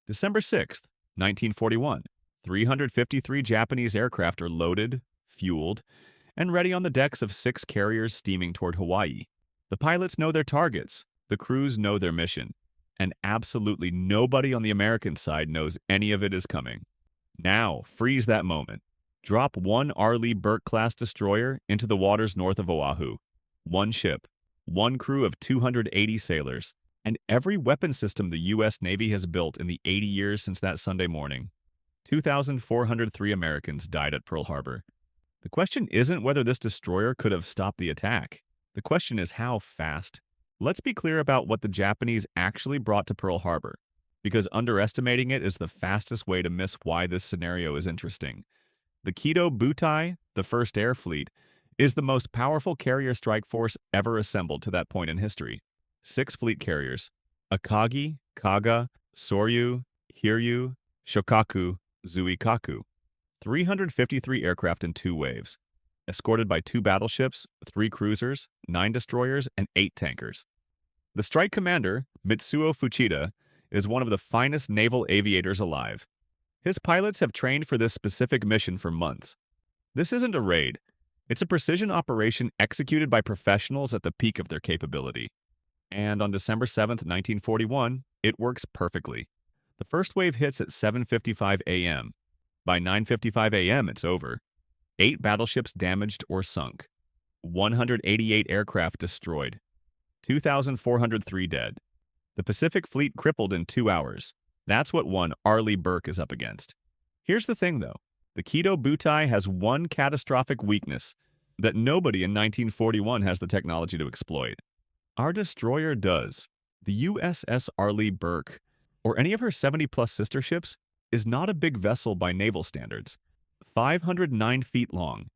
December 6th, 1941. 353 Japanese aircraft are loaded, fueled, and ready on the decks of 6 carriers steaming toward Hawaii. The pilots know their targets, the crews know their mission, and absolutely nobody on the American side knows any of it is coming. Now, freeze that moment. Drop one Arleigh Burke-class destroyer into the waters north of Oahu. One ship, one crew of 280 sailors, and every weapon system the U.S. Navy has built in the 80 years since that Sunday morning. 2,403 Americans died at Pearl Harbor. The question isn't whether this destroyer could have stopped the attack. The question is how fast. Let's be clear about what the Japanese actually brought to Pearl Harbor, because underestimating it is the fastest way to miss why this scenario is interesting. The Kido Butai, the First Air Fleet, is the most powerful carrier strike force ever assembled to that point in history. 6 fleet carriers: Akagi, Kaga, Soryu, Hiryu, Shokaku, Zuikaku. 353 aircraft in 2 waves, escorted by 2 battleships, 3 cruisers, 9 destroyers, and 8 tankers. The strike commander, Mitsuo Fuchida, is one of the finest naval aviators alive. His pilots have trained for this specific mission for months. This isn't a raid. It's a precision operation executed by professionals at the peak of their capability. And on December 7th, 1941, it works perfectly. The first wave hits at 7:55 a.m. By 9:55 a.m., it's over. 8 battleships damaged or sunk. 188 aircraft destroyed. 2,403 dead. The Pacific Fleet crippled in 2 hours. That's what one Arleigh Burke is up against. Here's the thing, though. The Kido Butai has one catastrophic weakness that nobody in 1941 has the technology to exploit. Our destroyer does. The USS Arleigh Burke, or any of her 70-plus sister ships, is not a big vessel by naval standards. 509 feet long,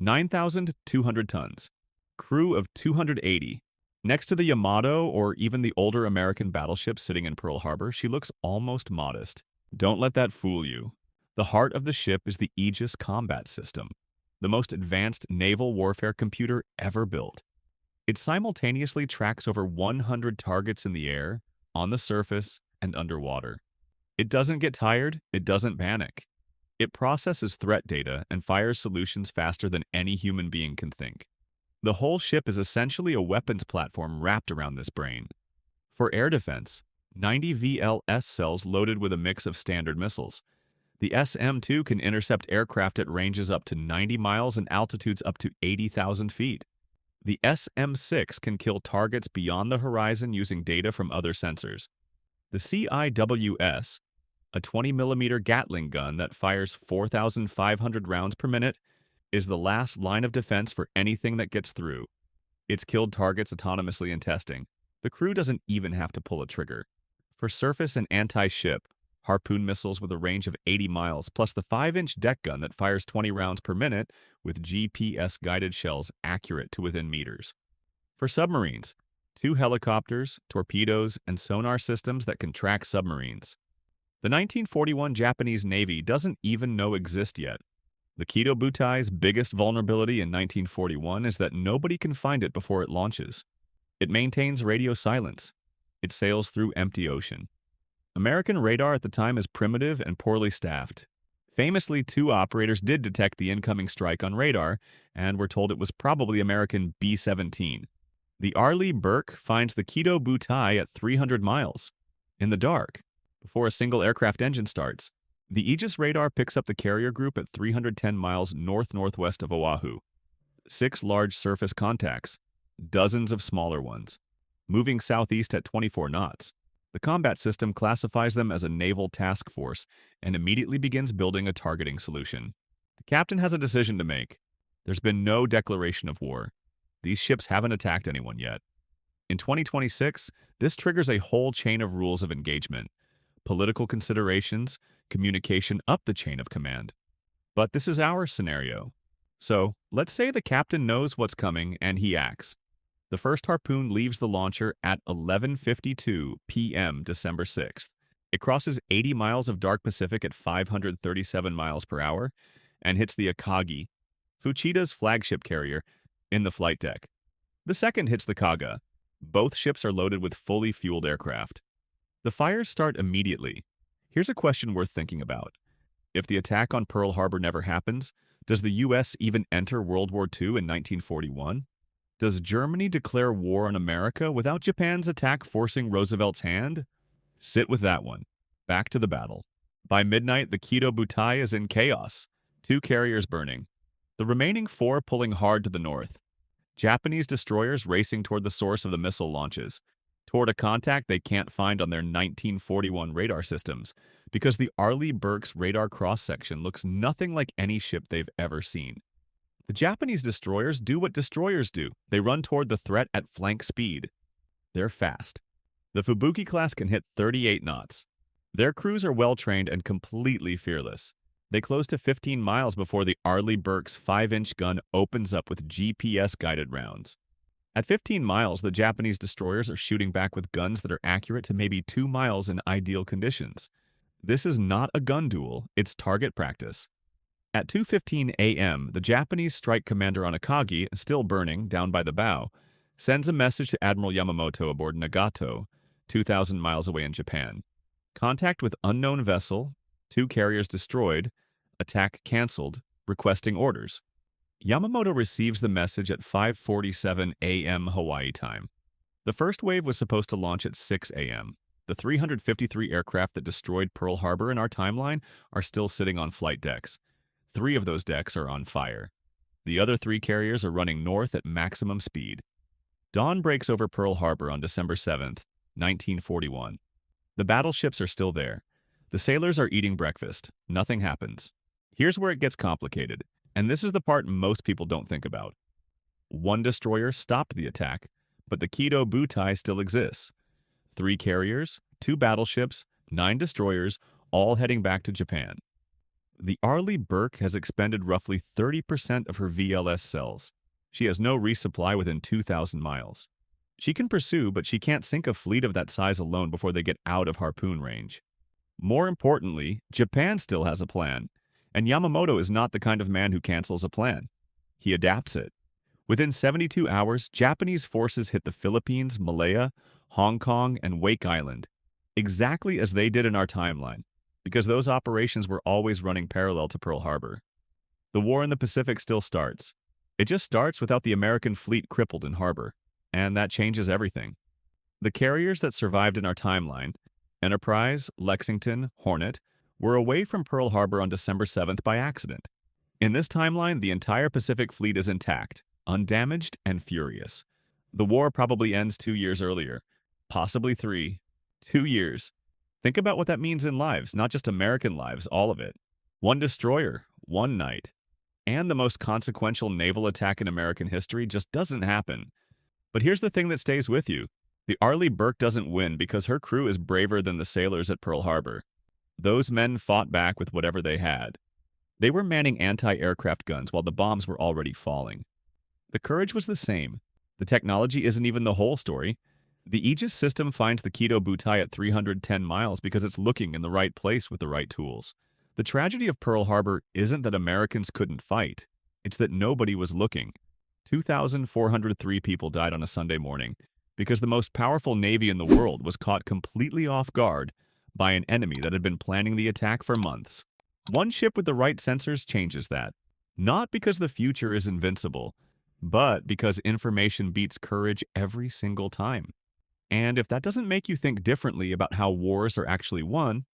9,200 tons, crew of 280. Next to the Yamato or even the older American battleships sitting in Pearl Harbor, she looks almost modest. Don't let that fool you. The heart of the ship is the Aegis Combat System, the most advanced naval warfare computer ever built. It simultaneously tracks over 100 targets in the air, on the surface, and underwater. It doesn't get tired, it doesn't panic. It processes threat data and fires solutions faster than any human being can think. The whole ship is essentially a weapons platform wrapped around this brain. For air defense, 90 VLS cells loaded with a mix of standard missiles. The SM-2 can intercept aircraft at ranges up to 90 miles and altitudes up to 80,000 feet. The SM-6 can kill targets beyond the horizon using data from other sensors. The CIWS, a 20mm Gatling gun that fires 4,500 rounds per minute, is the last line of defense for anything that gets through. It's killed targets autonomously in testing. The crew doesn't even have to pull a trigger. For surface and anti-ship, Harpoon missiles with a range of 80 miles, plus the 5-inch deck gun that fires 20 rounds per minute with GPS-guided shells accurate to within meters. For submarines, 2 helicopters, torpedoes, and sonar systems that can track submarines. The 1941 Japanese Navy doesn't even know exist yet. The Kido Butai's biggest vulnerability in 1941 is that nobody can find it before it launches. It maintains radio silence. It sails through empty ocean. American radar at the time is primitive and poorly staffed. Famously, 2 operators did detect the incoming strike on radar, and were told it was probably American B-17. The Arleigh Burke finds the Kido Butai at 300 miles, in the dark, before a single aircraft engine starts. The Aegis radar picks up the carrier group at 310 miles north-northwest of Oahu. 6 large surface contacts, dozens of smaller ones, moving southeast at 24 knots. The combat system classifies them as a naval task force and immediately begins building a targeting solution. The captain has a decision to make. There's been no declaration of war. These ships haven't attacked anyone yet. In 2026, this triggers a whole chain of rules of engagement. Political considerations, communication up the chain of command. But this is our scenario. So, let's say the captain knows what's coming and he acts. The first Harpoon leaves the launcher at 11:52 p.m. December 6th. It crosses 80 miles of dark Pacific at 537 miles per hour and hits the Akagi, Fuchida's flagship carrier, in the flight deck. The second hits the Kaga. Both ships are loaded with fully fueled aircraft. The fires start immediately. Here's a question worth thinking about. If the attack on Pearl Harbor never happens, does the U.S. even enter World War II in 1941? Does Germany declare war on America without Japan's attack forcing Roosevelt's hand? Sit with that one. Back to the battle. By midnight, the Kido Butai is in chaos. 2 carriers burning. The remaining 4 pulling hard to the north. Japanese destroyers racing toward the source of the missile launches, toward a contact they can't find on their 1941 radar systems, because the Arleigh Burke's radar cross-section looks nothing like any ship they've ever seen. The Japanese destroyers do what destroyers do. They run toward the threat at flank speed. They're fast. The Fubuki-class can hit 38 knots. Their crews are well-trained and completely fearless. They close to 15 miles before the Arleigh Burke's 5-inch gun opens up with GPS-guided rounds. At 15 miles, the Japanese destroyers are shooting back with guns that are accurate to maybe 2 miles in ideal conditions. This is not a gun duel, it's target practice. At 2:15 a.m., the Japanese strike commander on Akagi, still burning down by the bow, sends a message to Admiral Yamamoto aboard Nagato, 2,000 miles away in Japan. Contact with unknown vessel, 2 carriers destroyed, attack cancelled, requesting orders. Yamamoto receives the message at 5:47 a.m. Hawaii time. The first wave was supposed to launch at 6 a.m. The 353 aircraft that destroyed Pearl Harbor in our timeline are still sitting on flight decks. 3 of those decks are on fire. The other 3 carriers are running north at maximum speed. Dawn breaks over Pearl Harbor on December 7th, 1941. The battleships are still there. The sailors are eating breakfast. Nothing happens. Here's where it gets complicated, and this is the part most people don't think about. 1 destroyer stopped the attack, but the Kido Butai still exists. 3 carriers, 2 battleships, 9 destroyers, all heading back to Japan. The Arleigh Burke has expended roughly 30% of her VLS cells. She has no resupply within 2,000 miles. She can pursue, but she can't sink a fleet of that size alone before they get out of harpoon range. More importantly, Japan still has a plan, and Yamamoto is not the kind of man who cancels a plan. He adapts it. Within 72 hours, Japanese forces hit the Philippines, Malaya, Hong Kong, and Wake Island, exactly as they did in our timeline, because those operations were always running parallel to Pearl Harbor. The war in the Pacific still starts. It just starts without the American fleet crippled in harbor, and that changes everything. The carriers that survived in our timeline, Enterprise, Lexington, Hornet, were away from Pearl Harbor on December 7th by accident. In this timeline, the entire Pacific fleet is intact, undamaged, and furious. The war probably ends 2 years earlier, possibly 3. 2 years. Think about what that means in lives, not just American lives, all of it. 1 destroyer, 1 night. And the most consequential naval attack in American history just doesn't happen. But here's the thing that stays with you. The Arleigh Burke doesn't win because her crew is braver than the sailors at Pearl Harbor. Those men fought back with whatever they had. They were manning anti-aircraft guns while the bombs were already falling. The courage was the same. The technology isn't even the whole story. The Aegis system finds the Kido Butai at 310 miles because it's looking in the right place with the right tools. The tragedy of Pearl Harbor isn't that Americans couldn't fight. It's that nobody was looking. 2,403 people died on a Sunday morning because the most powerful navy in the world was caught completely off guard by an enemy that had been planning the attack for months. 1 ship with the right sensors changes that. Not because the future is invincible, but because information beats courage every single time. And if that doesn't make you think differently about how wars are actually won,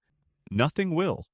nothing will.